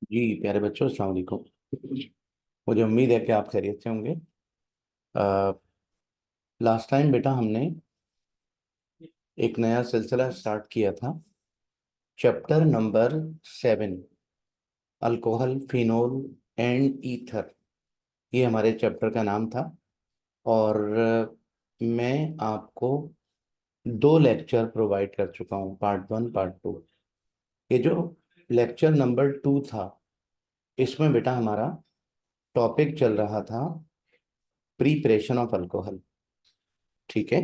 जी प्यारे बच्चों, अस्सलाम वालेकुम। मुझे उम्मीद है कि आप खैरियत से होंगे। लास्ट टाइम बेटा हमने एक नया सिलसिला स्टार्ट किया था। Chapter number 7, alcohol, phenol and ether, ये हमारे चैप्टर का नाम था। और मैं आपको दो लेक्चर प्रोवाइड कर चुका हूँ, पार्ट 1 पार्ट 2। ये जो लेक्चर नंबर 2 था, इसमें बेटा हमारा टॉपिक चल रहा था प्रिपरेशन ऑफ अल्कोहल। ठीक है।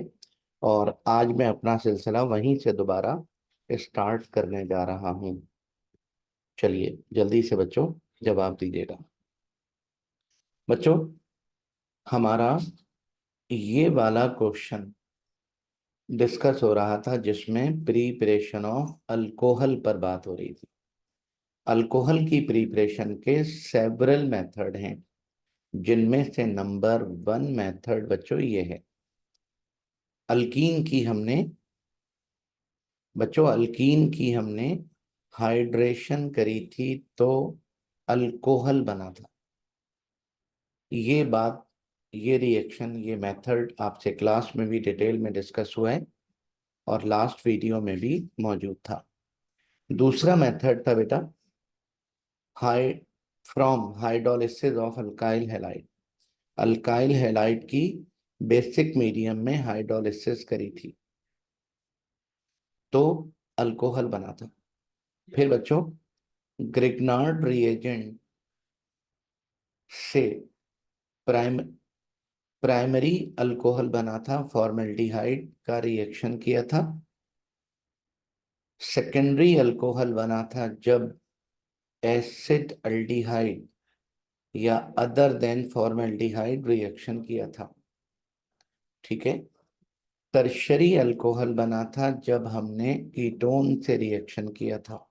और आज मैं अपना सिलसिला वहीं से दोबारा स्टार्ट करने जा रहा हूं। चलिए जल्दी से बच्चों जवाब दीजिएगा। बच्चों, हमारा ये वाला क्वेश्चन डिस्कस हो रहा था जिसमें प्रिपरेशन ऑफ अल्कोहल पर बात हो रही थी। अल्कोहल की प्रिपरेशन के सेवरल मेथड हैं, जिनमें से नंबर 1 मेथड बच्चों ये है। अल्कीन की हमने बच्चों अल्कीन की हमने हाइड्रेशन करी थी तो अल्कोहल बना था। ये बात, ये रिएक्शन, ये मेथड आपसे क्लास में भी डिटेल में डिस्कस हुआ है और लास्ट वीडियो में भी मौजूद था। दूसरा मेथड था बेटा high from hydrolysis of alkyl halide. Alkyl halide की बेसिक मीडियम में हाइड्रोलिसिस करी थी तो अल्कोहल बना था। फिर बच्चों ग्रिग्नार्ड रिएजेंट से प्राइम प्राइमरी अल्कोहल बना था, फॉर्मेल्डिहाइड का रिएक्शन किया था। सेकेंडरी अल्कोहल बना था जब एसिड अल्डिहाइड या अदर देन फॉर्मेल्डिहाइड रिएक्शन किया था। ठीक है। टर्शरी अल्कोहल बना था जब हमने कीटोन से रिएक्शन किया था।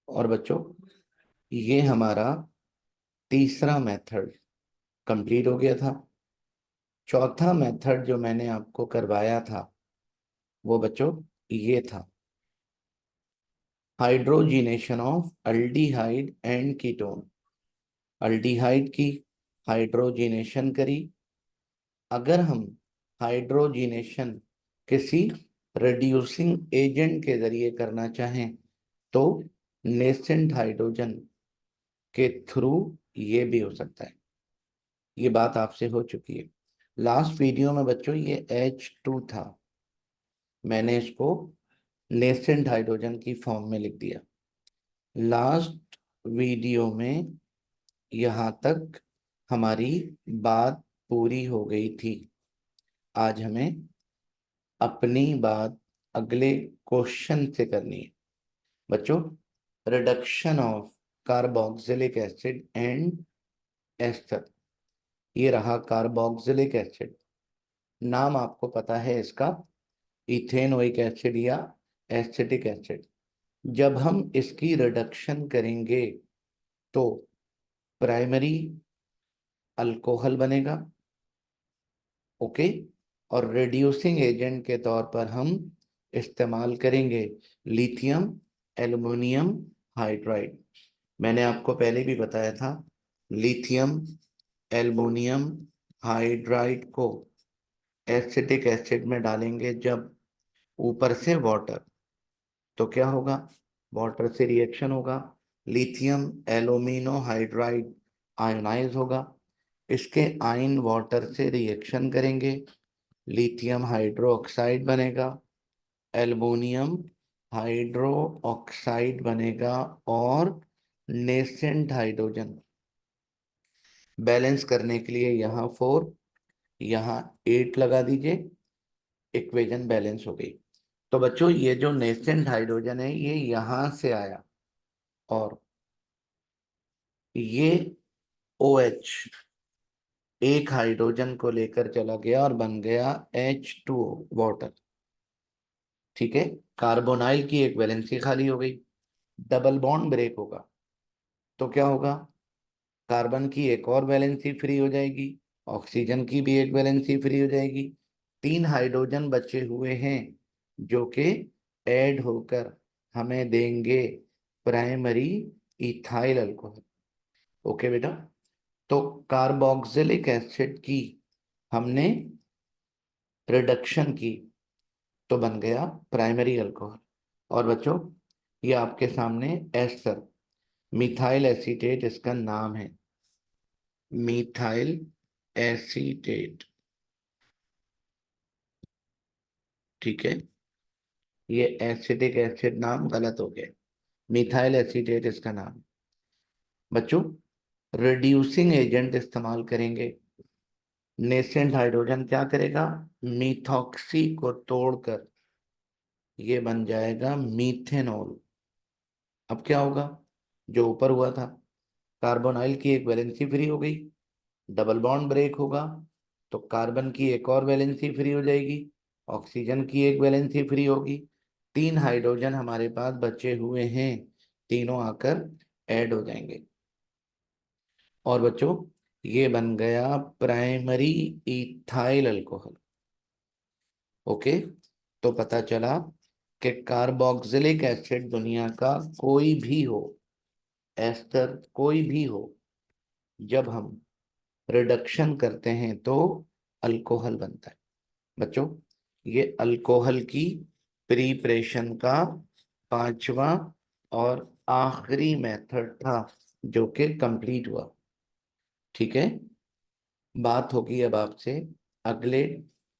और बच्चों ये हमारा तीसरा मेथड कंप्लीट हो गया था। चौथा मेथड जो मैंने आपको करवाया था वो बच्चों ये था hydrogenation of aldehyde and ketone. Aldehyde की हाइड्रोजिनेशन करी। अगर हम हाइड्रोजिनेशन किसी रिड्यूसिंग एजेंट के जरिए करना चाहें तो नेसेंट हाइड्रोजन के थ्रू ये भी हो सकता है। ये बात आपसे हो चुकी है। लास्ट वीडियो में बच्चों ये H2 था, मैंने इसको नेसेंट हाइड्रोजन की फॉर्म में लिख दिया। लास्ट वीडियो में यहाँ तक हमारी बात पूरी हो गई थी। आज हमें अपनी बात अगले क्वेश्चन से करनी है। बच्चों reduction of carboxylic acid and ester, ये रहा कार्बोक्सिलिक एसिड। नाम आपको पता है इसका, इथेनोइक एसिड या एसिटिक एसिड। जब हम इसकी रिडक्शन करेंगे तो प्राइमरी अल्कोहल बनेगा। ओके। और रिड्यूसिंग एजेंट के तौर पर हम इस्तेमाल करेंगे लिथियम एल्युमिनियम हाइड्राइड। मैंने आपको पहले भी बताया था, लिथियम एल्युमिनियम हाइड्राइड को एसिटिक एसिड में डालेंगे जब ऊपर से वाटर, तो क्या होगा, वाटर से रिएक्शन होगा, लिथियम एल्यूमिनो हाइड्राइड आयोनाइज होगा। इसके आयन वाटर से रिएक्शन करेंगे, लिथियम हाइड्रो ऑक्साइड बनेगा, एल्युमिनियम हाइड्रो ऑक्साइड बनेगा और नेसेंट हाइड्रोजन बैलेंस करने के लिए यहाँ 4 यहाँ 8 लगा दीजिए, इक्वेशन बैलेंस हो गई। तो बच्चों ये जो नेसेंट हाइड्रोजन है ये यहां से आया और ये OH एक हाइड्रोजन को लेकर चला गया और बन गया H2O वाटर। ठीक है। कार्बोनाइल की एक वैलेंसी खाली हो गई, डबल बॉन्ड ब्रेक होगा तो क्या होगा, कार्बन की एक और वैलेंसी फ्री हो जाएगी, ऑक्सीजन की भी एक वैलेंसी फ्री हो जाएगी। 3 हाइड्रोजन बचे हुए हैं जो कि ऐड होकर हमें देंगे प्राइमरी इथाइल अल्कोहल। ओके बेटा, तो कार्बोक्सिलिक एसिड की हमने रिडक्शन की तो बन गया प्राइमरी अल्कोहल। और बच्चों, ये आपके सामने एस्टर मिथाइल एसीटेट इसका नाम है, मिथाइल एसीटेट। ठीक है, ये एसिटिक एसिड नाम गलत हो गया, मिथाइल एसीटेट इसका नाम। बच्चों, रिड्यूसिंग एजेंट इस्तेमाल करेंगे। नेसेंट हाइड्रोजन क्या करेगा, मीथॉक्सी को तोड़कर ये बन जाएगा मीथेनॉल। अब क्या होगा, जो ऊपर हुआ था, कार्बोनाइल की एक वैलेंसी फ्री हो गई, डबल बॉन्ड ब्रेक होगा तो कार्बन की एक और वैलेंसी फ्री हो जाएगी, ऑक्सीजन की एक वैलेंसी फ्री होगी, तीन हाइड्रोजन हमारे पास बचे हुए हैं, तीनों आकर ऐड हो जाएंगे। और बच्चों, ये बन गया प्राइमरी इथाइल अल्कोहल। ओके, तो पता चला कि कार्बोक्सिलिक एसिड दुनिया का कोई भी हो, एस्टर कोई भी हो, जब हम रिडक्शन करते हैं तो अल्कोहल बनता है। बच्चों, ये अल्कोहल की प्रिपरेशन का पांचवा और आखिरी मेथड था जो कि कंप्लीट हुआ। ठीक है, बात होगी अब आपसे अगले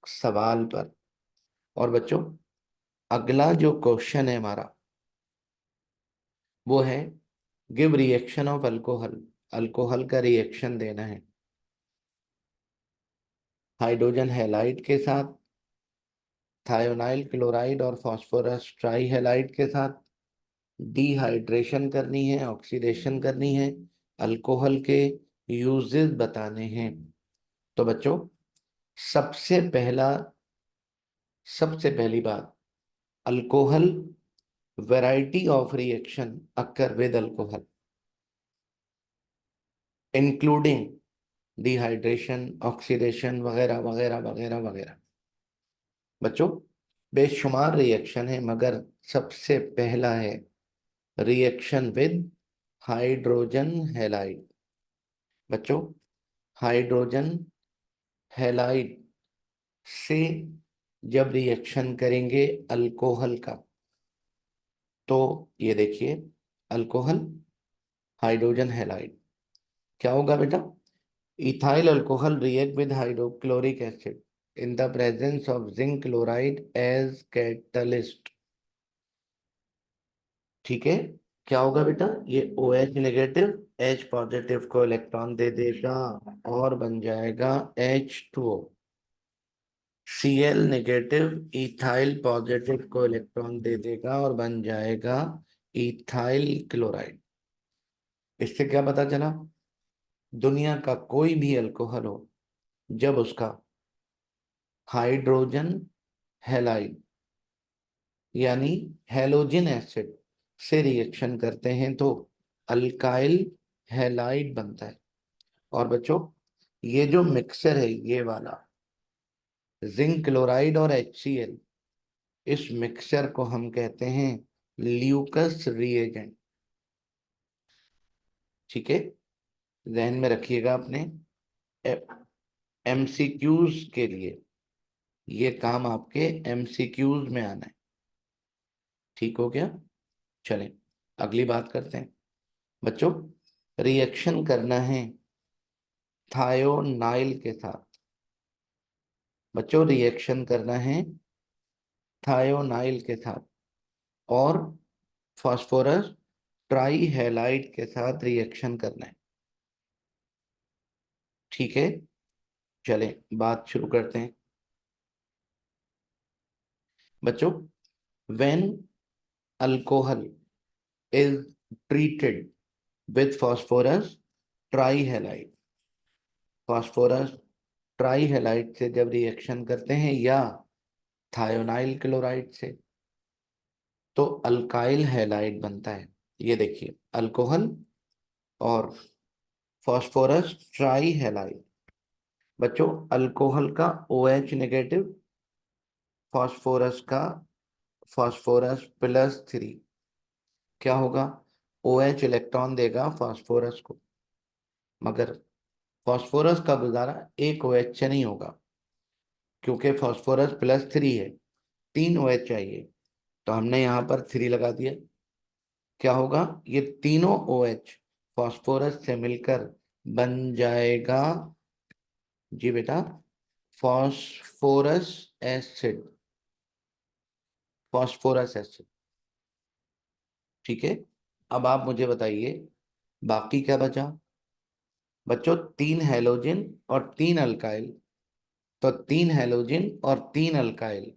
सवाल पर। और बच्चों, अगला जो क्वेश्चन है हमारा वो है give reaction of alcohol. Alcohol का रिएक्शन देना है हाइड्रोजन हैलाइड के साथ, थायोनाइल क्लोराइड और फास्फोरस ट्राई हैलाइड के साथ, डिहाइड्रेशन करनी है, ऑक्सीडेशन करनी है, अल्कोहल के यूजेस बताने हैं। तो बच्चों, सबसे पहला सबसे पहली बात, alcohol variety of reaction occur with alcohol including dehydration, oxidation वगैरह वगैरह वगैरह वगैरह। बच्चों, बेशुमार रिएक्शन है मगर सबसे पहला है रिएक्शन विद हाइड्रोजन हैलाइड। बच्चों, हाइड्रोजन हैलाइड से जब रिएक्शन करेंगे अल्कोहल का, तो ये देखिए, अल्कोहल हाइड्रोजन हैलाइड क्या होगा बेटा, ethyl alcohol react with hydrochloric acid in the presence of zinc chloride as catalyst. ठीक है, क्या होगा बेटा, ये O H negative H positive को इलेक्ट्रॉन दे देगा और बन जाएगा H2O। Cl negative ethyl positive को इलेक्ट्रॉन दे देगा और बन जाएगा इथाइल क्लोराइड। इससे क्या पता चला, दुनिया का कोई भी अल्कोहल हो, जब उसका हाइड्रोजन हैलाइड यानी हैलोजन एसिड से रिएक्शन करते हैं तो अल्काइल हैलाइड बनता है। और बच्चों, ये जो मिक्सचर है ये वाला, जिंक क्लोराइड और HCl, इस मिक्सचर को हम कहते हैं ल्यूकस रिएजेंट। ठीक है, ध्यान में रखिएगा अपने MCQs के लिए, ये काम आपके MCQs में आना है। ठीक हो गया, चलें अगली बात करते हैं। बच्चों, रिएक्शन करना है थायोनाइल के साथ। बच्चों, रिएक्शन करना है थायोनाइल के साथ और फास्फोरस ट्राई हैलाइड के साथ रिएक्शन करना है। ठीक है, चलें बात शुरू करते हैं। बच्चों, when alcohol is treated with phosphorus try halide, phosphorus try halide से जब रिएक्शन करते हैं या थायोनाइल क्लोराइड से, तो अल्काइल हैलाइड बनता है। ये देखिए, अल्कोहल और फास्फोरस ट्राई हैलाइड। बच्चों, अल्कोहल का OH नेगेटिव, फास्फोरस का फास्फोरस +3, क्या होगा, OH इलेक्ट्रॉन देगा फास्फोरस को, मगर फास्फोरस का गुजारा एक OH से नहीं होगा, क्योंकि फास्फोरस +3 है, 3 OH चाहिए। तो हमने यहाँ पर 3 लगा दिया। क्या होगा, ये तीनों OH फास्फोरस से मिलकर बन जाएगा, जी बेटा, फास्फोरस एसिड, फास्फोरस एसिड। ठीक है। अब आप मुझे बताइए बाकी क्या बचा। बच्चों 3 हैलोजन और 3 अल्काइल, तो 3 हैलोजन और 3 अल्काइल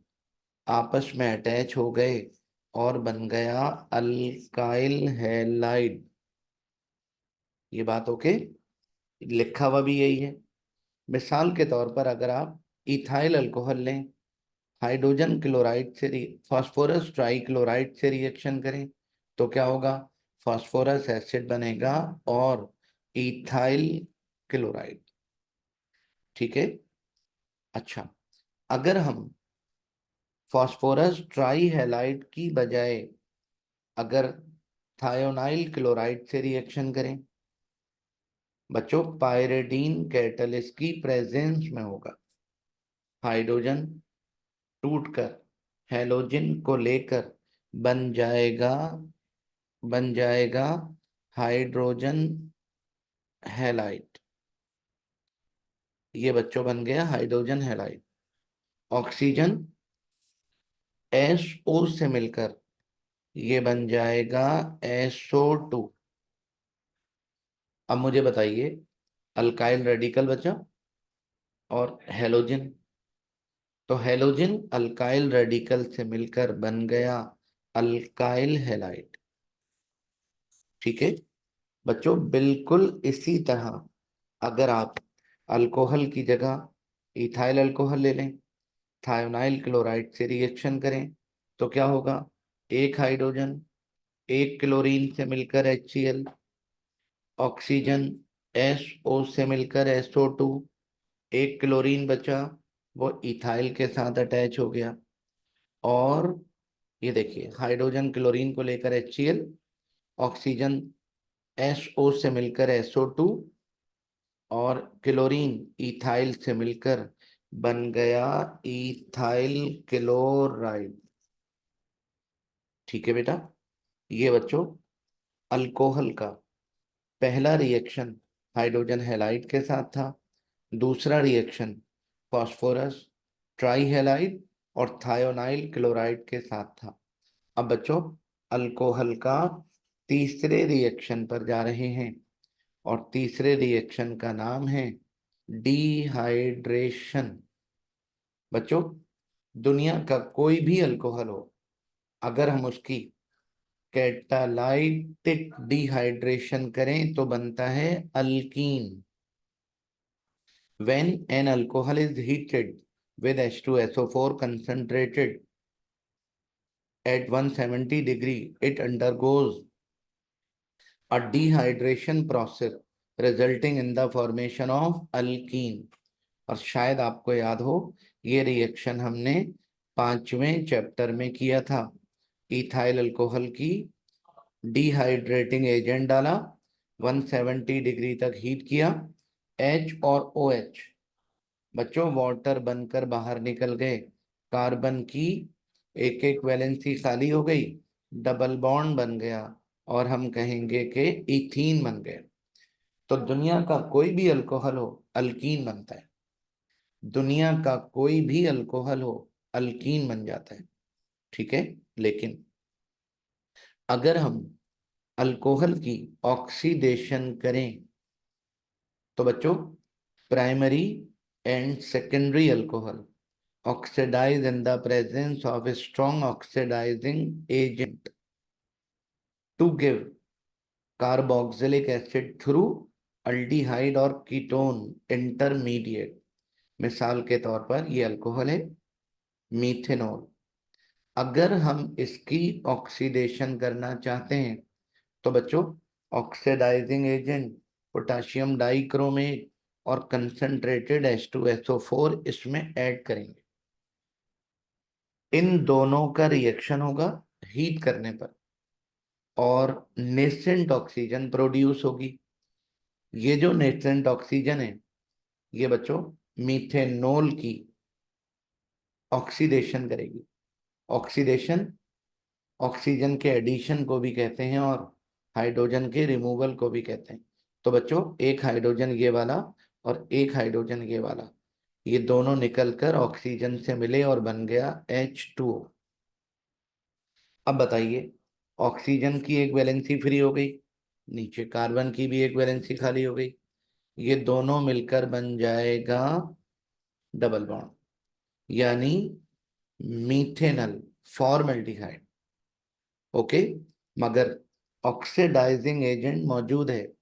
आपस में अटैच हो गए और बन गया अल्काइल हैलाइड। ये बात ओके, लिखा हुआ भी यही है। मिसाल के तौर पर अगर आप इथाइल अल्कोहल लें, हाइड्रोजन क्लोराइड से फास्फोरस ट्राइक्लोराइड से रिएक्शन करें, तो क्या होगा, फास्फोरस एसिड बनेगा और इथाइल क्लोराइड। ठीक है। अच्छा, अगर हम फास्फोरस ट्राई हैलाइड की बजाय अगर थायोनाइल क्लोराइड से रिएक्शन करें, बच्चों पायरेडीन कैटलिस्ट की प्रेजेंस में होगा, हाइड्रोजन टूटकर हैलोजन को लेकर बन जाएगा, बन जाएगा हाइड्रोजन हैलाइड। ये बच्चों बन गया हाइड्रोजन हैलाइड। ऑक्सीजन SO से मिलकर ये बन जाएगा SO2। अब मुझे बताइए, अल्काइल रेडिकल बचा और हैलोजन, तो हैलोजन अल्काइल रेडिकल से मिलकर बन गया अल्काइल हैलाइड। ठीक है। बच्चों बिल्कुल इसी तरह अगर आप अल्कोहल की जगह इथाइल अल्कोहल ले लें, थायोनाइल क्लोराइड से रिएक्शन करें, तो क्या होगा, एक हाइड्रोजन, एक क्लोरीन से मिलकर HCl, ऑक्सीजन SO से मिलकर SO2, एक क्लोरीन बचा, वो इथाइल के साथ अटैच हो गया। और ये देखिए, हाइड्रोजन क्लोरीन को लेकर HCl, ऑक्सीजन SO से मिलकर SO2, और क्लोरीन इथाइल से मिलकर बन गया इथाइल क्लोराइड। ठीक है बेटा। ये बच्चों अल्कोहल का पहला रिएक्शन हाइड्रोजन हैलाइड के साथ था, दूसरा रिएक्शन फास्फोरस ट्राईहैलाइड और थायोनाइल क्लोराइड के साथ था। अब बच्चों अल्कोहल का तीसरे रिएक्शन पर जा रहे हैं, और तीसरे रिएक्शन का नाम है डिहाइड्रेशन। बच्चों दुनिया का कोई भी अल्कोहल हो, अगर हम उसकी कैटालाइटिक डिहाइड्रेशन करें तो बनता है alkyne. When an alcohol is heated with H2SO4 concentrated at 170 degree, it undergoes a dehydration process resulting in the formation of alkene। और शायद आपको याद हो, ये रिएक्शन हमने 5वें चैप्टर में किया था। इथाइल अल्कोहल की डिहाइड्रेटिंग एजेंट डाला, 170 डिग्री तक हीट किया, H और OH बच्चों वाटर बनकर बाहर निकल गए, कार्बन की एक एक वैलेंसी खाली हो गई, डबल बॉन्ड बन गया, और हम कहेंगे कि इथीन बन गए। तो दुनिया का कोई भी अल्कोहल हो अल्कीन बनता है, दुनिया का कोई भी अल्कोहल हो अल्कीन बन जाता है। ठीक है। लेकिन अगर हम अल्कोहल की ऑक्सीडेशन करें, तो बच्चों primary and secondary alcohol oxidize in the presence of a strong oxidizing agent to give carboxylic acid through aldehyde और कीटोन इंटरमीडिएट। मिसाल के तौर पर ये अल्कोहल है मीथेनॉल। अगर हम इसकी ऑक्सीडेशन करना चाहते हैं, तो बच्चों ऑक्सीडाइजिंग एजेंट पोटाशियम डाइक्रोमेट और कंसंट्रेटेड H2SO4 इसमें ऐड करेंगे। इन दोनों का रिएक्शन होगा हीट करने पर, और नेसेंट ऑक्सीजन प्रोड्यूस होगी। ये जो नेसेंट ऑक्सीजन है ये बच्चों मीथेनॉल की ऑक्सीडेशन करेगी। ऑक्सीडेशन ऑक्सीजन के एडिशन को भी कहते हैं और हाइड्रोजन के रिमूवल को भी कहते हैं। तो बच्चों एक हाइड्रोजन ये वाला और एक हाइड्रोजन ये वाला, ये दोनों निकलकर ऑक्सीजन से मिले और बन गया H2O। अब बताइए, ऑक्सीजन की एक वैलेंसी फ्री हो गई, नीचे कार्बन की भी एक वैलेंसी खाली हो गई, ये दोनों मिलकर बन जाएगा डबल बॉन्ड, यानी मीथेनल फॉर्मल्डिहाइड। ओके, मगर ऑक्सीडाइजिंग एजेंट मौजूद है,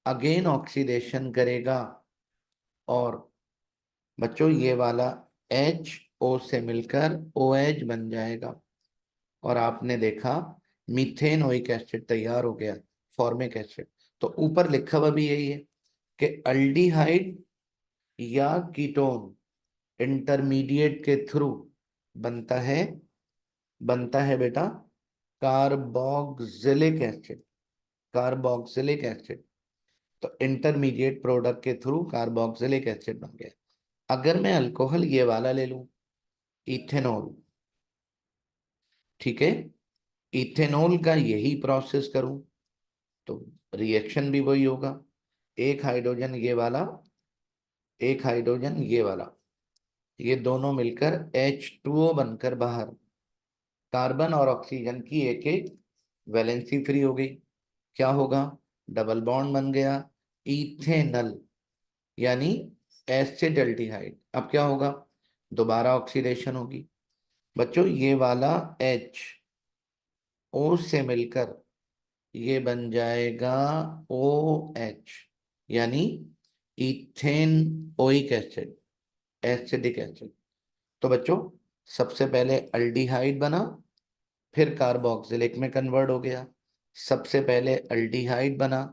अगेन ऑक्सीडेशन करेगा और बच्चों ये वाला HO से मिलकर OH बन जाएगा और आपने देखा मीथेनोइक एसिड तैयार हो गया, फॉर्मिक एसिड। तो ऊपर लिखा हुआ भी यही है कि अल्डिहाइड या कीटोन इंटरमीडिएट के थ्रू बनता है, बनता है बेटा कार्बोक्सिलिक एसिड। कार्बोक्सिलिक एसिड, तो इंटरमीडिएट प्रोडक्ट के थ्रू कार्बोक्सिलिक एसिड बन गया। अगर मैं अल्कोहल ये वाला ले लूं, इथेनॉल, ठीक है, इथेनॉल का यही प्रोसेस करूं तो रिएक्शन भी वही होगा। एक हाइड्रोजन ये वाला, एक हाइड्रोजन ये वाला, ये दोनों मिलकर H2O बनकर बाहर, कार्बन और ऑक्सीजन की एक एक वैलेंसी फ्री हो गई। क्या होगा? डबल बॉन्ड बन गया, इथेनल, यानी एसिडल्डिहाइड। अब क्या होगा? दोबारा ऑक्सीडेशन होगी बच्चों, ये वाला H O से मिलकर ये बन जाएगा OH, यानी ethane oic acid, acidic acid. तो बच्चों सबसे पहले अल्डिहाइड बना, फिर कार्बोक्सिलिक में कन्वर्ट हो गया। सबसे पहले अल्डिहाइड बना,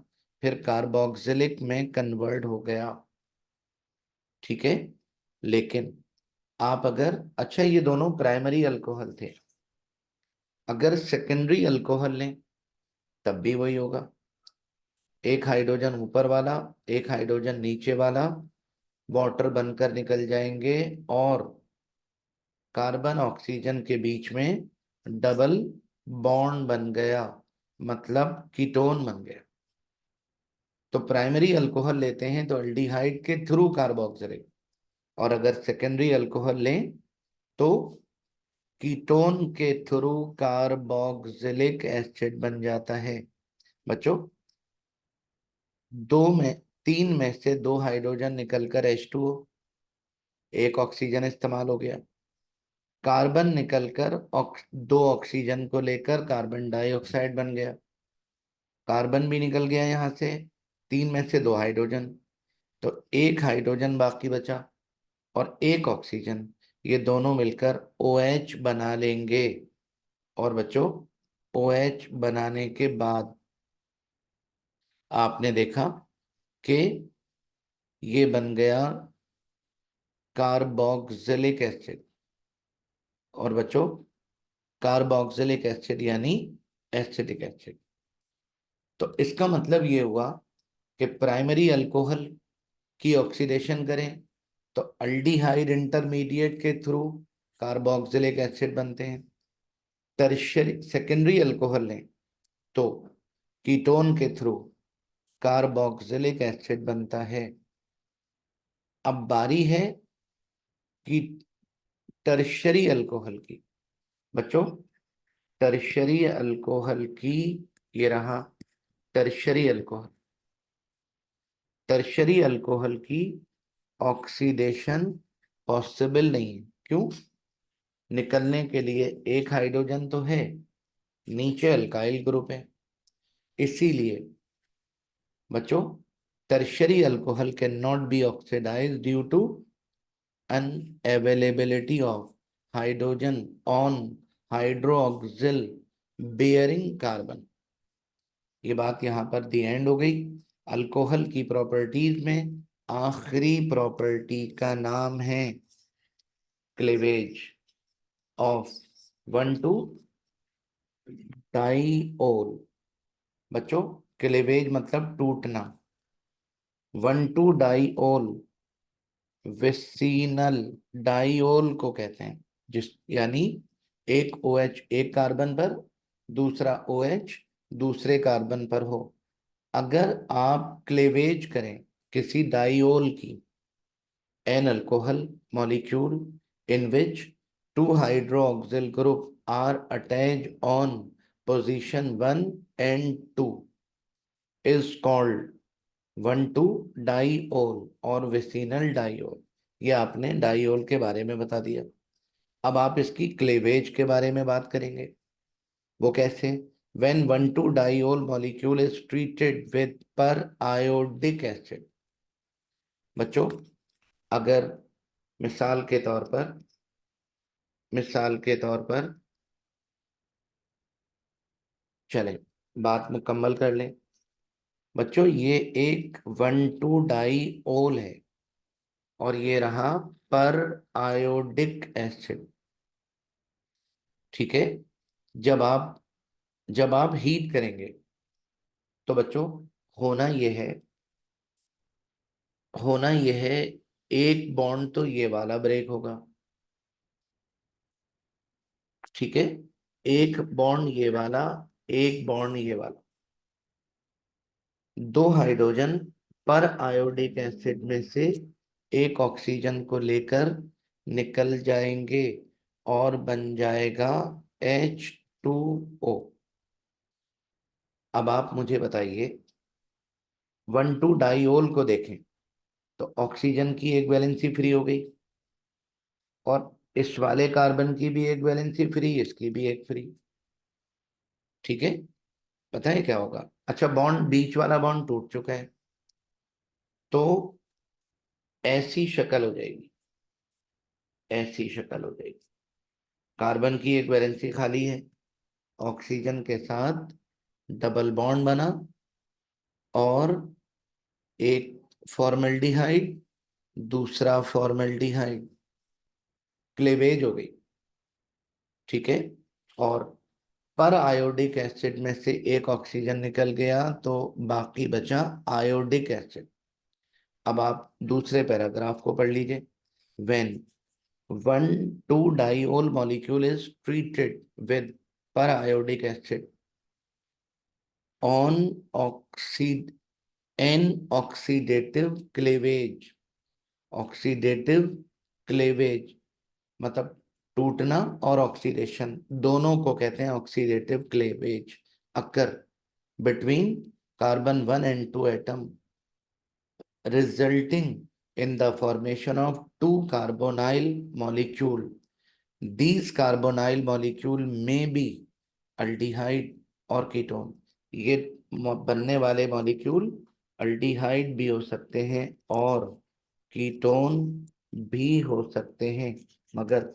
फिर कार्बोक्सिलिक में कन्वर्ट हो गया, ठीक है। लेकिन आप अगर, अच्छा ये दोनों प्राइमरी अल्कोहल थे, अगर सेकेंडरी अल्कोहल लें तब भी वही होगा। एक हाइड्रोजन ऊपर वाला, एक हाइड्रोजन नीचे वाला वाटर बनकर निकल जाएंगे और कार्बन ऑक्सीजन के बीच में डबल बॉन्ड बन गया, मतलब कीटोन बन गया। तो प्राइमरी अल्कोहल लेते हैं तो अल्डिहाइड के थ्रू कार्बोक्सिलिक, और अगर सेकेंडरी अल्कोहल लें तो कीटोन के थ्रू कार्बोक्सिलिक एसिड बन जाता है। बच्चों दो में, तीन में से दो हाइड्रोजन निकलकर H2O, एक ऑक्सीजन इस्तेमाल हो गया। कार्बन निकलकर दो ऑक्सीजन को लेकर कार्बन डाइऑक्साइड बन गया, कार्बन भी निकल गया यहां से, तीन में से दो हाइड्रोजन, तो एक हाइड्रोजन बाकी बचा और एक ऑक्सीजन, ये दोनों मिलकर OH बना लेंगे। और बच्चों OH बनाने के बाद आपने देखा कि ये बन गया कार्बोक्सिलिक एसिड। और बच्चों कार्बोक्सिलिक एसिड यानी एसिडिक एसिड। तो इसका मतलब ये हुआ कि प्राइमरी अल्कोहल की ऑक्सीडेशन करें तो अल्डिहाइड इंटरमीडिएट के थ्रू कार्बोक्सिलिक एसिड बनते हैं। टर्शियरी सेकेंडरी अल्कोहल लें तो कीटोन के थ्रू कार्बोक्सिलिक एसिड बनता है। अब बारी है कि टर्शियरी अल्कोहल की। बच्चों टर्शियरी अल्कोहल की, ये रहा टर्शियरी अल्कोहल। टर्शियरी अल्कोहल की ऑक्सीडेशन पॉसिबल नहीं है। क्यों? निकलने के लिए एक हाइड्रोजन तो है, नीचे अल्काइल ग्रुप है, इसीलिए बच्चों tertiary alcohol can not be oxidised due to unavailability of hydrogen on hydroxyl bearing carbon. ये बात यहाँ पर दी एंड हो गई। अल्कोहल की प्रॉपर्टीज में आखिरी प्रॉपर्टी का नाम है क्लीवेज ऑफ 1 to डाइओल। बच्चों क्लेवेज मतलब टूटना। 1,2-डाइओल विसिनल डाइओल को कहते हैं, जिस यानी एक OH एक कार्बन पर, दूसरा OH दूसरे कार्बन पर हो। अगर आप क्लेवेज करें किसी डाइओल की, an alcohol molecule in which two hydroxyl group are attached on position 1 and 2 is called 1,2-डाइओल और विसिनल डाइओल। ये आपने डाइओल के बारे में बता दिया। अब आप इसकी क्लेवेज के बारे में बात करेंगे। वो कैसे? when 1,2-डाइओल molecule is treated with per iodic acid। बच्चों अगर मिसाल के तौर पर, मिसाल के तौर पर चलें, बात मुकम्मल कर लें। बच्चों ये एक 1,2-डाइओल है और ये रहा पर आयोडिक एसिड। ठीक है। जब आप जब आप हीट करेंगे तो बच्चों होना यह है, होना यह है, एक बॉन्ड तो ये वाला ब्रेक होगा। ठीक है। एक बॉन्ड ये वाला, एक बॉन्ड ये वाला। दो हाइड्रोजन पर आयोडिक एसिड में से एक ऑक्सीजन को लेकर निकल जाएंगे और बन जाएगा H2O। अब आप मुझे बताइए, 1,2-डाइओल को देखें तो ऑक्सीजन की एक वैलेंसी फ्री हो गई और इस वाले कार्बन की भी एक वैलेंसी फ्री, इसकी भी एक फ्री। ठीक है। पता है क्या होगा? अच्छा, बॉन्ड बीच वाला बॉन्ड टूट चुका है तो ऐसी शक्ल हो जाएगी, ऐसी शक्ल हो जाएगी। कार्बन की एक वैलेंसी खाली है, ऑक्सीजन के साथ डबल बॉन्ड बना और एक फॉर्मल्डिहाइड, दूसरा फॉर्मल्डिहाइड, क्लेवेज हो गई। ठीक है। और पर आयोडिक एसिड में से एक ऑक्सीजन निकल गया तो बाकी बचा आयोडिक एसिड। अब आप दूसरे पैराग्राफ को पढ़ लीजिए। व्हेन 1,2-डाइओल molecule is treated with per iodic acid on oxid n oxidative cleavage। Oxidative cleavage मतलब टूटना और ऑक्सीडेशन दोनों को कहते हैं oxidative cleavage. Occur between carbon 1 and 2 atom resulting in the formation of two carbonyl molecule। These carbonyl molecule may be aldehyde और ketone. ये बनने वाले मॉलिक्यूल अल्डिहाइड भी हो सकते हैं और कीटोन भी हो सकते हैं, मगर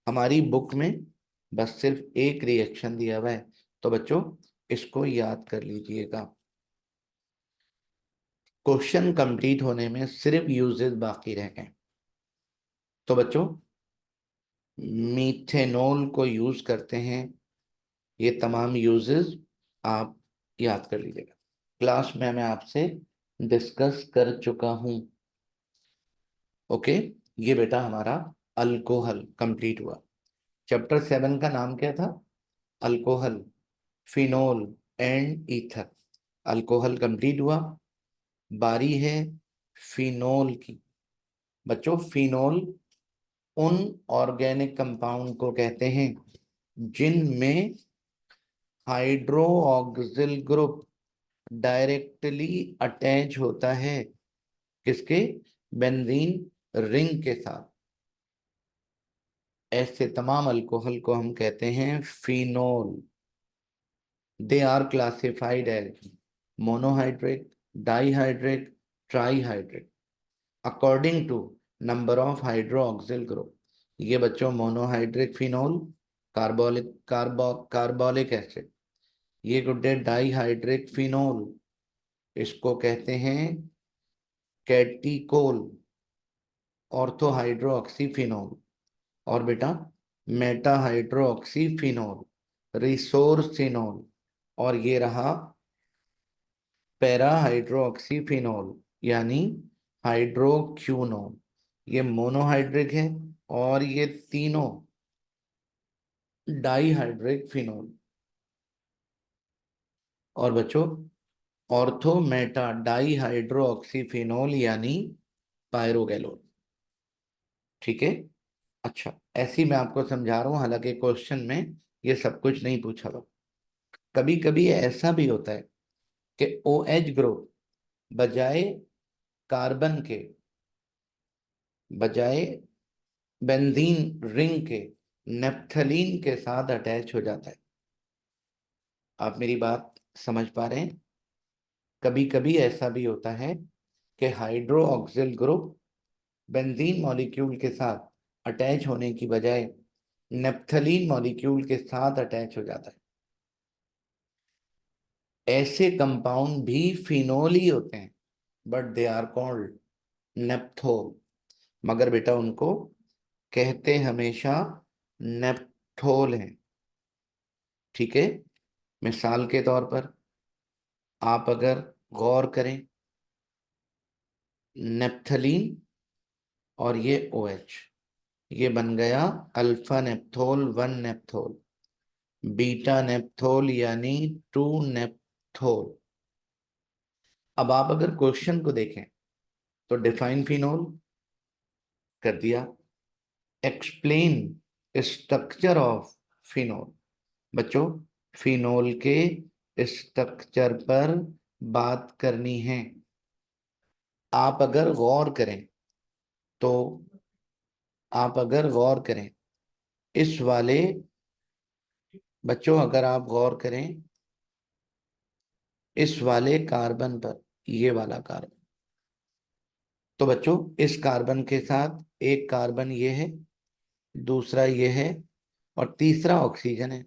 हमारी बुक में बस सिर्फ एक रिएक्शन दिया हुआ है। तो बच्चों इसको याद कर लीजिएगा। क्वेश्चन कंप्लीट होने में सिर्फ यूजेस बाकी रह गए। तो बच्चों मीथेनॉल को यूज करते हैं, ये तमाम यूजेस आप याद कर लीजिएगा। क्लास में मैं आपसे डिस्कस कर चुका हूं। ओके। ये बेटा हमारा अल्कोहल कंप्लीट हुआ। चैप्टर 7 का नाम क्या था? Alcohol, phenol and ether. Alcohol complete हुआ, बारी है फिनोल की। बच्चों फिनोल उन ऑर्गेनिक कंपाउंड को कहते हैं जिनमें हाइड्रोक्सिल ग्रुप डायरेक्टली अटैच होता है किसके? बेंजीन रिंग के साथ। ऐसे तमाम अल्कोहल को हम कहते हैं phenol. They are classified as monohydrate, dihydrate, trihydrate according to number of hydroxyl group. ये बच्चों मोनोहाइड्रिक फिनोल, कार्बोलिक एसिड। ये गुड्डे डाइहाइड्रिक फिनोल, इसको कहते हैं कैटिकोल, ऑर्थोहाइड्रोक्सीफिनोल। और बेटा मेटा हाइड्रोक्सीफिनोल, रिसोर्सिनोल। और ये रहा पैरा हाइड्रोक्सीफिनोल यानी हाइड्रोक्यूनोन, ये मोनोहाइड्रिक है, और ये तीनों डाईहाइड्रिक फिनोल। और बच्चों, ऑर्थो मेटा डाईहाइड्रोक्सीफिनोल यानी पायरोगैलोन। ठीक है। अच्छा, ऐसी मैं आपको समझा रहा हूँ, हालांकि क्वेश्चन में ये सब कुछ नहीं पूछा हुआ। कभी कभी ऐसा भी होता है कि ओ एच ग्रुप बजाय कार्बन के, बजाय बेंजीन रिंग के, नेप्थलीन के साथ अटैच हो जाता है। आप मेरी बात समझ पा रहे हैं? कभी कभी ऐसा भी होता है कि हाइड्रो ऑक्सिल ग्रुप बेंजीन मॉलिक्यूल के साथ अटैच होने की बजाय नेप्थलीन मॉलिक्यूल के साथ अटैच हो जाता है। ऐसे कंपाउंड भी फिनोल ही होते हैं, but they are called naphthol. मगर बेटा उनको कहते हमेशा नेप्थोल हैं। ठीक है। मिसाल के तौर पर आप अगर गौर करें, नेप्थलीन और ये ओ एच, ये बन गया alpha naphthol one naphthol, beta naphthol यानी टू नेप्थोल। अब आप अगर क्वेश्चन को देखें तो डिफाइन फिनोल कर दिया, एक्सप्लेन स्ट्रक्चर ऑफ फिनोल। बच्चों, फिनोल के स्ट्रक्चर पर बात करनी है। आप अगर गौर करें तो, आप अगर गौर करें इस वाले, बच्चों अगर आप गौर करें इस वाले कार्बन पर, ये वाला कार्बन, तो बच्चों इस कार्बन के साथ एक कार्बन ये है, दूसरा ये है, और तीसरा ऑक्सीजन है।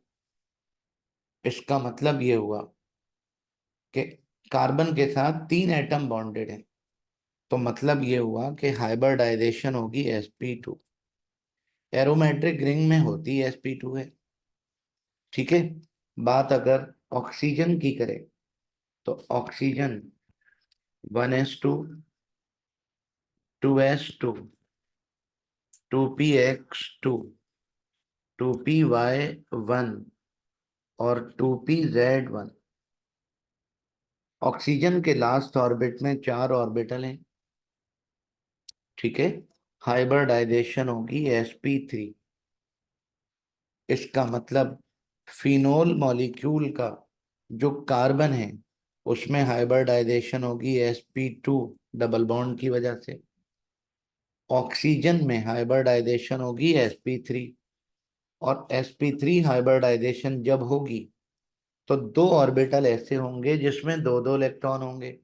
इसका मतलब ये हुआ कि कार्बन के साथ तीन एटम बॉन्डेड हैं। तो मतलब ये हुआ कि हाइब्रिडाइजेशन होगी sp2। एरोमेट्रिक रिंग में होती sp2 है। ठीक है। बात अगर ऑक्सीजन की करें तो oxygen 1s2, 2s2, 2px2, 2py1 और 2pz1। ऑक्सीजन के लास्ट ऑर्बिट में चार ऑर्बिटल हैं। ठीक है। हाइब्रिडाइजेशन होगी sp3। इसका मतलब फिनोल मॉलिक्यूल का जो कार्बन है उसमें हाइब्रिडाइजेशन होगी sp2 डबल बॉन्ड की वजह से। ऑक्सीजन में हाइब्रिडाइजेशन होगी sp3। और sp3 हाइब्रिडाइजेशन जब होगी तो दो ऑर्बिटल ऐसे होंगे जिसमें दो दो इलेक्ट्रॉन होंगे।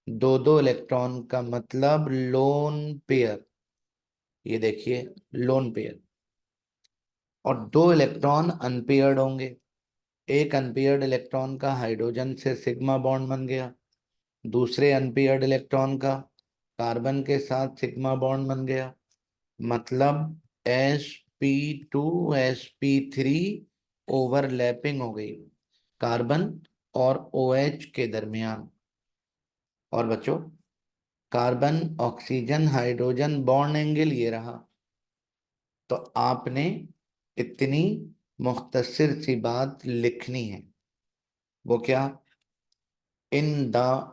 दो दो इलेक्ट्रॉन का मतलब लोन पेयर। ये देखिए, लोन पेयर। और दो इलेक्ट्रॉन अनपेयर्ड होंगे। एक अनपेयर्ड इलेक्ट्रॉन का हाइड्रोजन से सिग्मा बॉन्ड बन गया, दूसरे अनपेयर्ड इलेक्ट्रॉन का कार्बन के साथ सिग्मा बॉन्ड बन गया। मतलब sp2 sp3 ओवरलैपिंग हो गई कार्बन और OH के दरमियान। और बच्चों, carbon oxygen hydrogen bond angle ये रहा। तो आपने इतनी मुख्तसर सी बात लिखनी है, वो क्या? In the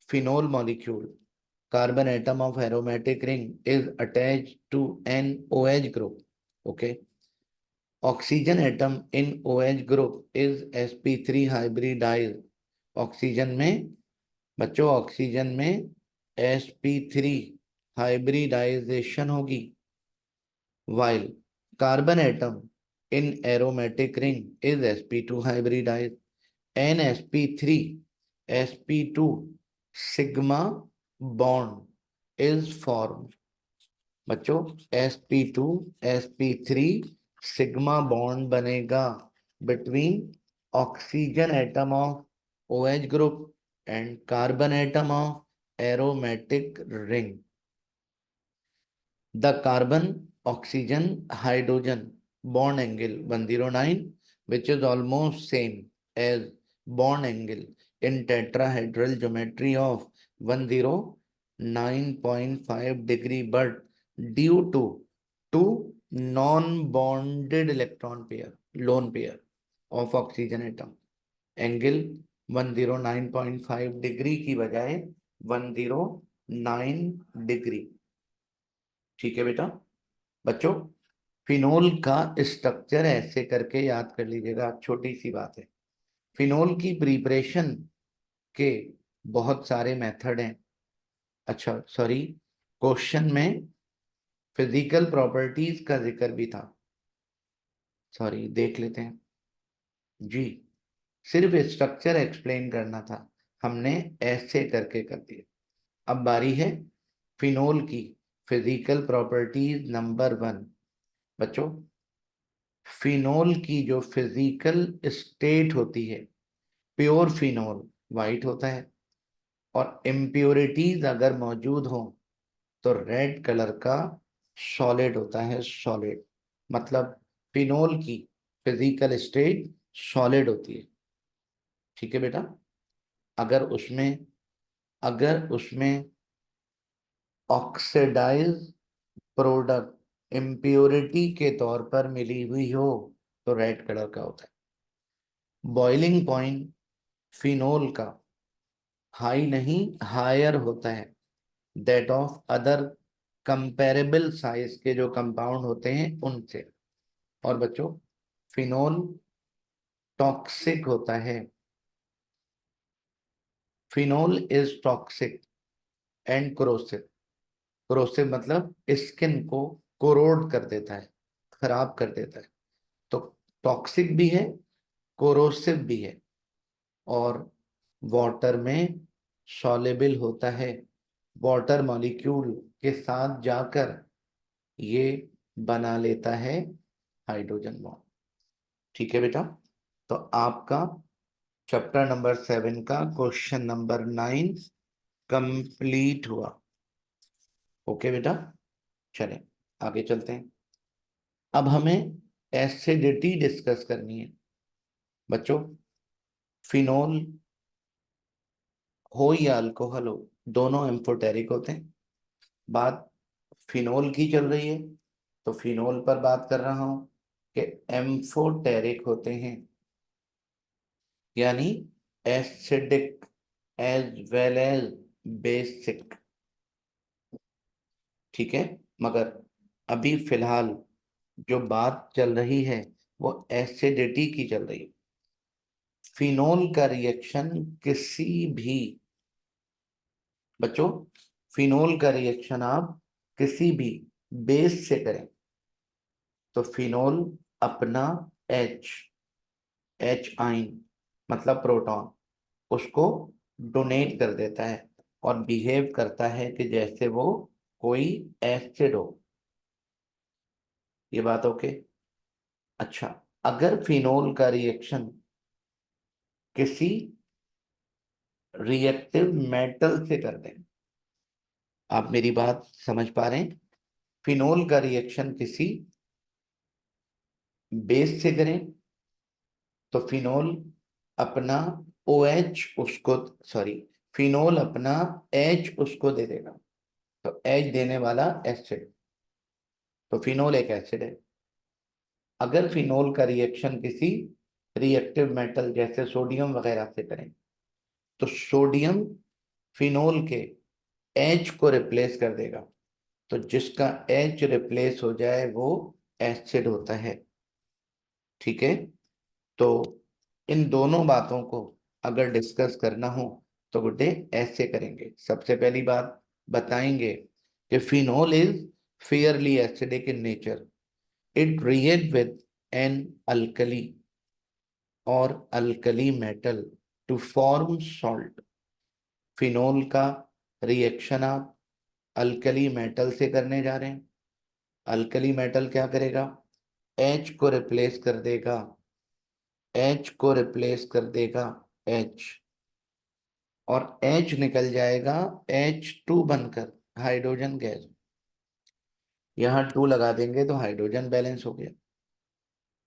phenol molecule, carbon atom of aromatic ring is attached to an OH group. Okay. Oxygen atom in OH group is sp3 hybridized. Oxygen में, बच्चों ऑक्सीजन में sp3 हाइब्रिडाइजेशन होगी, while carbon atom in aromatic ring is sp2 hybridized. NsP3 sp2 sigma bond is formed। बच्चों sp2 sp3 sigma bond बनेगा between oxygen atom of OH group and carbon atom of aromatic ring. The carbon oxygen hydrogen bond angle 109, which is almost same as bond angle in tetrahedral geometry of 109.5 degree, but due to two non-bonded electron pair, lone pair of oxygen atom, angle 109.5 degree की बजाय 109 degree. ठीक है बेटा। बच्चों, phenol का structure ऐसे करके याद कर लीजिएगा, छोटी सी बात है। फिनोल की प्रिपरेशन के बहुत सारे मेथड हैं। अच्छा सॉरी, क्वेश्चन में फिजिकल प्रॉपर्टीज का जिक्र भी था, सॉरी देख लेते हैं जी। सिर्फ स्ट्रक्चर एक्सप्लेन करना था, हमने ऐसे करके कर दिया। अब बारी है फिनोल की फिजिकल प्रॉपर्टीज नंबर 1। बच्चों, फिनोल की जो फिजिकल स्टेट होती है, प्योर फिनोल वाइट होता है, और इम्प्योरिटीज अगर मौजूद हो तो रेड कलर का सॉलिड होता है, सॉलिड। मतलब फिनोल की फिजिकल स्टेट सॉलिड होती है। ठीक है बेटा। अगर उसमें अगर उसमें ऑक्सीडाइज प्रोडक्ट इम्प्योरिटी के तौर पर मिली हुई हो तो रेड कलर का होता है। बॉइलिंग पॉइंट फिनोल का हाई नहीं, हायर होता है that of other comparable size के जो कंपाउंड होते हैं उनसे। और बच्चों, फिनोल टॉक्सिक होता है। Phenol is toxic and corrosive. Corrosive मतलब स्किन को कोरोड कर देता है, खराब कर देता है। तो टॉक्सिक भी है, कोरोसिव भी है, और वाटर में सॉलेबल होता है। वाटर मॉलिक्यूल के साथ जाकर ये बना लेता है हाइड्रोजन बॉन्ड। ठीक है बेटा। तो आपका चैप्टर नंबर 7 का क्वेश्चन नंबर 9 कंप्लीट हुआ। ओके बेटा, चलें आगे चलते हैं। अब हमें एसिडिटी डिस्कस करनी है। बच्चों, फिनोल हो या अल्कोहल हो, दोनों एम्फोटेरिक होते हैं। बात फिनोल की चल रही है तो फिनोल पर बात कर रहा हूं कि एम्फोटेरिक होते हैं, यानी acidic as well as basic. ठीक है। मगर अभी फिलहाल जो बात चल रही है वो एसिडिटी की चल रही है। फिनोल का रिएक्शन किसी भी, बच्चों, फिनोल का रिएक्शन आप किसी भी बेस से करें तो फिनोल अपना एच एच आइन मतलब प्रोटॉन उसको डोनेट कर देता है और बिहेव करता है कि जैसे वो कोई एसिड हो। ये बात ओके। अच्छा, अगर फिनोल का रिएक्शन किसी रिएक्टिव मेटल से कर दें, आप मेरी बात समझ पा रहे हैं? फिनोल का रिएक्शन किसी बेस से करें तो फिनोल अपना ओ एच उसको, सॉरी, फिनोल अपना एच उसको दे देगा। तो एच देने वाला एसिड, तो फिनोल एक एसिड है। अगर फिनोल का रिएक्शन किसी रिएक्टिव मेटल जैसे सोडियम वगैरह से करें तो सोडियम फिनोल के एच को रिप्लेस कर देगा। तो जिसका एच रिप्लेस हो जाए वो एसिड होता है। ठीक है। तो इन दोनों बातों को अगर डिस्कस करना हो तो बेटे ऐसे करेंगे। सबसे पहली बात बताएंगे कि phenol is fairly acidic in nature. It react with an alkali और alkali metal to form salt. Phenol का रिएक्शन आप अल्कली मेटल से करने जा रहे हैं। अल्कली मेटल क्या करेगा? एच को रिप्लेस कर देगा, एच को रिप्लेस कर देगा एच, और एच निकल जाएगा H2 बनकर हाइड्रोजन गैस। यहाँ 2 लगा देंगे तो हाइड्रोजन बैलेंस हो गया।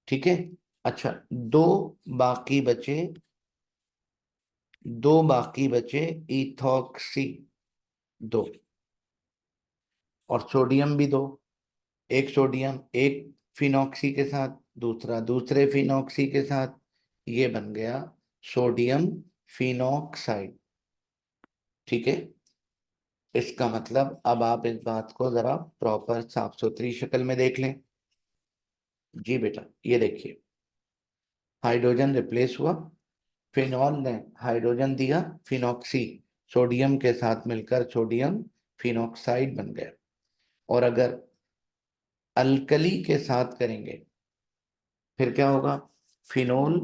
ठीक है। अच्छा, दो बाकी बचे दो बाकी बचे इथॉक्सी, दो, और सोडियम भी दो। एक सोडियम एक फिनॉक्सी के साथ, दूसरा दूसरे फिनॉक्सी के साथ, ये बन गया सोडियम फिनॉक्साइड। ठीक है। इसका मतलब अब आप इस बात को जरा प्रॉपर साफ सुथरी शक्ल में देख लें। जी बेटा, ये देखिए, हाइड्रोजन रिप्लेस हुआ, फिनॉल ने हाइड्रोजन दिया, फिनॉक्सी सोडियम के साथ मिलकर सोडियम फिनॉक्साइड बन गया। और अगर अल्कली के साथ करेंगे फिर क्या होगा? फिनोल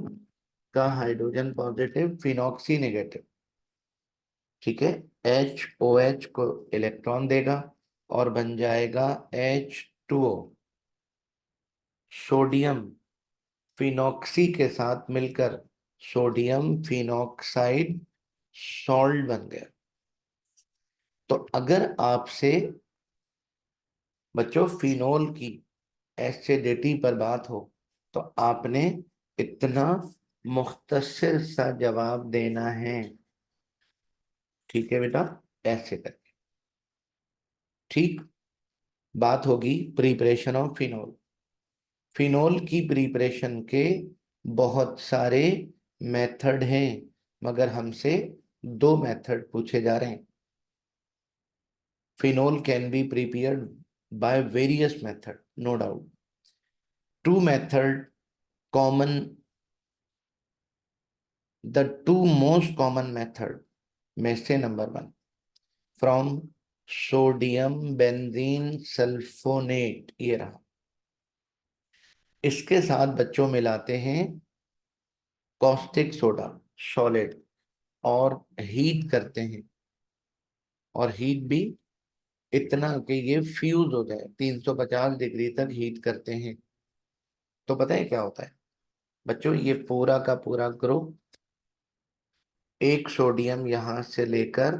का हाइड्रोजन पॉजिटिव, फिनॉक्सी नेगेटिव। ठीक है। HOH को इलेक्ट्रॉन देगा और बन जाएगा H2O। सोडियम फिनॉक्सी के साथ मिलकर सोडियम फिनॉक्साइड सॉल्ट बन गया। तो अगर आपसे बच्चों फिनोल की एसिडिटी पर बात हो तो आपने इतना मुख्तसर सा जवाब देना है। ठीक है बेटा, ऐसे करके। ठीक। बात होगी प्रिपरेशन ऑफ फिनोल। फिनोल की प्रिपरेशन के बहुत सारे मेथड हैं, मगर हमसे दो मेथड पूछे जा रहे हैं। Phenol can be prepared by various method, no doubt. Two method common, the two most common method में से number one, from sodium benzene sulphonate, ये रहा। इसके साथ बच्चों मिलाते हैं कॉस्टिक सोडा सॉलिड और हीट करते हैं। और हीट भी इतना कि ये फ्यूज हो जाए, 350 डिग्री तक हीट करते हैं। तो पता है क्या होता है बच्चों? ये पूरा का पूरा ग्रुप, एक सोडियम यहां से लेकर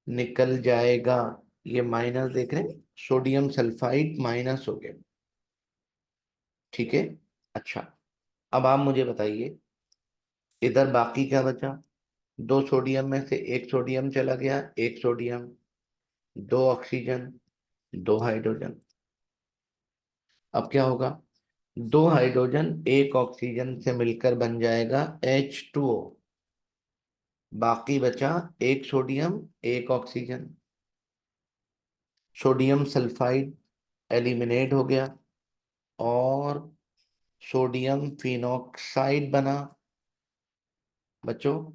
निकल जाएगा। ये माइनस देख रहे हैं, सोडियम सल्फाइड माइनस हो गया। ठीक है। अच्छा, अब आप मुझे बताइए, इधर बाकी क्या बचा? दो सोडियम में से एक सोडियम चला गया, एक सोडियम, दो ऑक्सीजन, दो हाइड्रोजन। अब क्या होगा? दो हाइड्रोजन एक ऑक्सीजन से मिलकर बन जाएगा H2O। बाकी बचा एक सोडियम एक ऑक्सीजन। सोडियम सल्फाइड एलिमिनेट हो गया और सोडियम फिनॉक्साइड बना। बच्चों,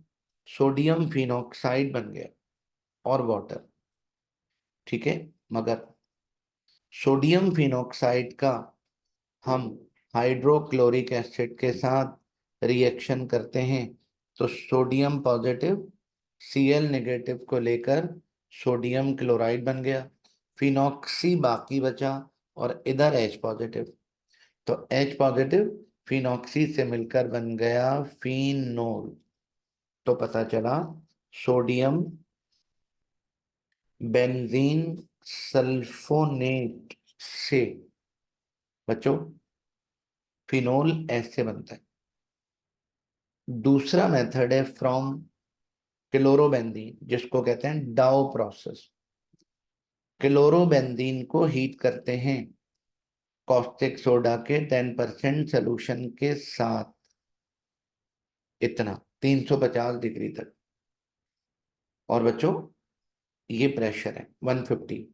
सोडियम फिनॉक्साइड बन गया और वाटर। ठीक है। मगर सोडियम फिनॉक्साइड का हम हाइड्रोक्लोरिक एसिड के साथ रिएक्शन करते हैं तो सोडियम पॉजिटिव Cl नेगेटिव को लेकर सोडियम क्लोराइड बन गया। फिनॉक्सी बाकी बचा और इधर H पॉजिटिव, तो H पॉजिटिव फिनॉक्सी से मिलकर बन गया फिनोल। तो पता चला सोडियम बेंजीन सल्फोनेट से बच्चों फिनोल ऐसे बनता है। दूसरा मेथड है फ्रॉम क्लोरोबेंजीन, जिसको कहते हैं डाउ प्रोसेस। क्लोरोबेंजीन को हीट करते हैं कॉस्टिक सोडा के 10% सोल्यूशन के साथ, इतना 350 डिग्री तक। और बच्चों, ये प्रेशर है 150।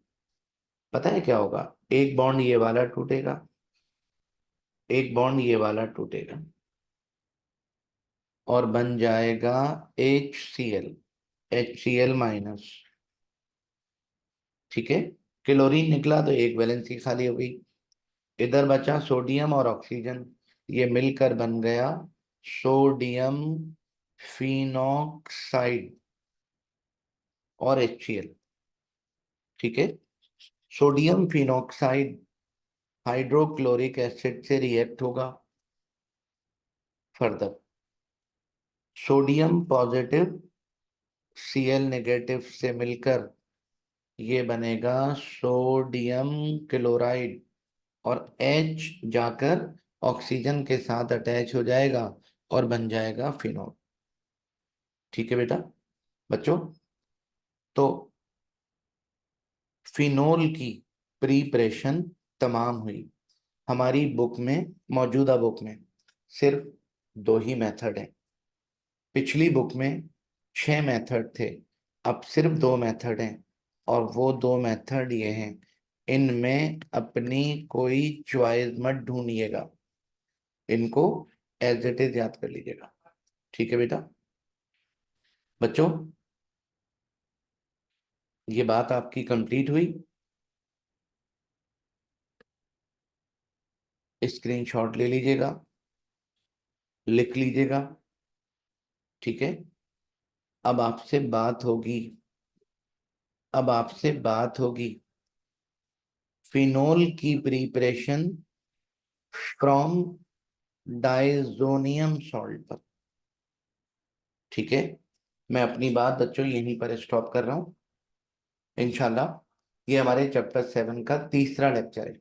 पता है क्या होगा? एक बॉन्ड ये वाला टूटेगा, एक बॉन्ड ये वाला टूटेगा और बन जाएगा HCl, HCl माइनस। ठीक है। क्लोरीन निकला तो एक वैलेंसी खाली हो गई। इधर बचा सोडियम और ऑक्सीजन, ये मिलकर बन गया सोडियम फिनॉक्साइड और HCl। ठीक है। सोडियम फिनॉक्साइड हाइड्रोक्लोरिक एसिड से रिएक्ट होगा। Further sodium positive Cl negative से मिलकर ये बनेगा सोडियम क्लोराइड और H जाकर ऑक्सीजन के साथ अटैच हो जाएगा और बन जाएगा फिनॉल। ठीक है बेटा। बच्चों, तो फिनोल की प्रिपरेशन तमाम हुई। हमारी बुक में, मौजूदा बुक में सिर्फ दो ही मेथड हैं। पिछली बुक में 6 मेथड थे, अब सिर्फ दो मेथड हैं। और वो दो मेथड ये हैं, इनमें अपनी कोई चॉइस मत ढूंढिएगा, इनको एज इट इज याद कर लीजिएगा। ठीक है बेटा। बच्चों, ये बात आपकी कंप्लीट हुई। स्क्रीनशॉट ले लीजिएगा, लिख लीजिएगा। ठीक है। अब आपसे बात होगी, अब आपसे बात होगी फिनोल की प्रिपरेशन फ्रॉम डाइजोनियम सॉल्ट पर। ठीक है। मैं अपनी बात बच्चों यहीं पर स्टॉप कर रहा हूँ। इंशाल्लाह ये हमारे चैप्टर 7 का तीसरा लेक्चर है।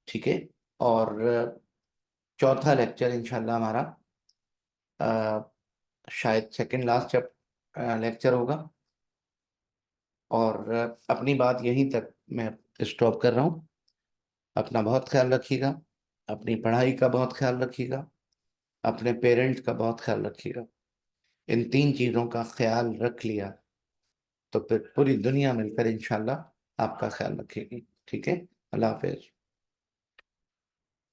ठीक है। और चौथा लेक्चर इंशाल्लाह हमारा शायद सेकंड लास्ट लेक्चर होगा। और अपनी बात यहीं तक मैं स्टॉप कर रहा हूँ। अपना बहुत ख्याल रखिएगा, अपनी पढ़ाई का बहुत ख्याल रखिएगा, अपने पेरेंट्स का बहुत ख्याल रखिएगा। इन तीन चीज़ों का ख्याल रख लिया तो फिर पूरी दुनिया मिलकर इंशाल्लाह आपका ख्याल रखेगी। ठीक है। अल्लाह हाफिज।